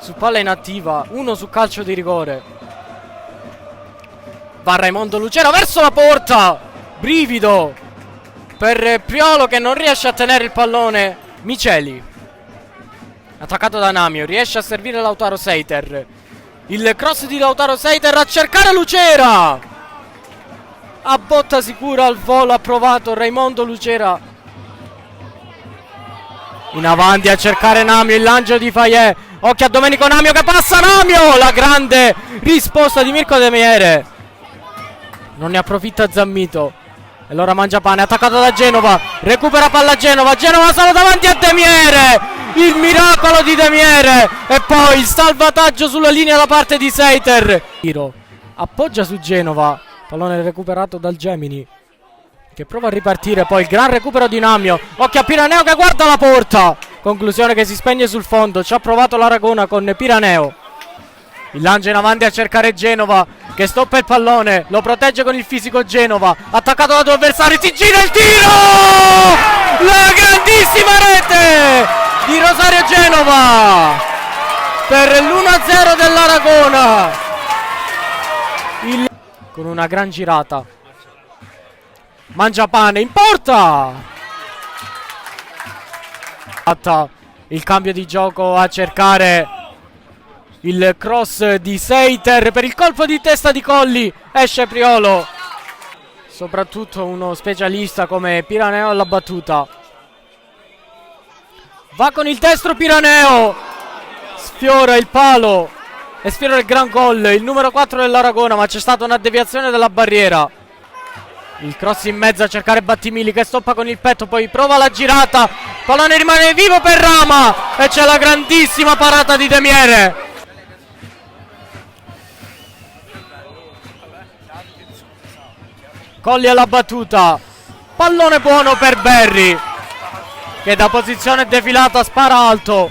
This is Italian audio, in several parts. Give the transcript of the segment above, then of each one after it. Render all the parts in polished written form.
su palla inattiva, 1 su calcio di rigore. Va Raimondo Lucera verso la porta. Brivido per Priolo che non riesce a tenere il pallone. Miceli, attaccato da Namio, riesce a servire Lautaro Seiter. Il cross di Lautaro Seiter a cercare Lucera. A botta sicura al volo ha provato Raimondo Lucera. In avanti a cercare Namio, il lancio di Fayet. Occhio a Domenico Namio che passa. Namio, la grande risposta di Mirko De Miere. Non ne approfitta Zammito. E allora Mangiapane, attaccato da Genova. Recupera palla Genova. Genova solo davanti a De Miere. Il miracolo di De Miere. E poi il salvataggio sulla linea da parte di Seiter. Tiro, appoggia su Genova. Pallone recuperato dal Gemini, che prova a ripartire. Poi il gran recupero di Namio. Occhio a Piraneo che guarda la porta. Conclusione che si spegne sul fondo. Ci ha provato l'Aragona con Piraneo. Il lancio in avanti a cercare Genova, che stoppa il pallone, lo protegge con il fisico Genova. Attaccato da 2 avversari, si gira il tiro! La grandissima rete di Rosario Genova per l'1-0 dell'Aragona. Con una gran girata. Mangiapane in porta. Il cambio di gioco a cercare il cross di Seiter per il colpo di testa di Colli. Esce Priolo. Soprattutto uno specialista come Piraneo alla battuta. Va con il destro Piraneo. Sfiora il palo e sfiora il gran gol, il numero 4 dell'Aragona, ma c'è stata una deviazione della barriera. Il cross in mezzo a cercare Battimilli che stoppa con il petto, poi prova la girata. Pallone rimane vivo per Rama e c'è la grandissima parata di De Miere. Colli alla battuta. Pallone buono per Berri, che da posizione defilata spara alto.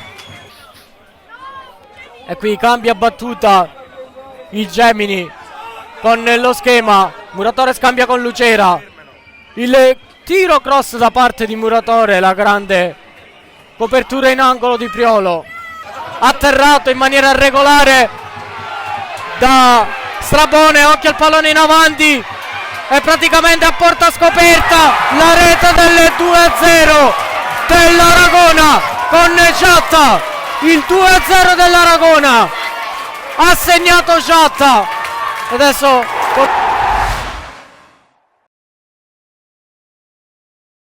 E qui cambia battuta il Gemini con lo schema. Muratore scambia con Lucera. Il tiro cross da parte di Muratore. La grande copertura in angolo di Priolo. Atterrato in maniera regolare da Strabone. Occhio al pallone in avanti. È praticamente a porta scoperta la rete del 2-0 dell'Aragona con Giatta. Il 2-0 dell'Aragona ha segnato Giatta. Adesso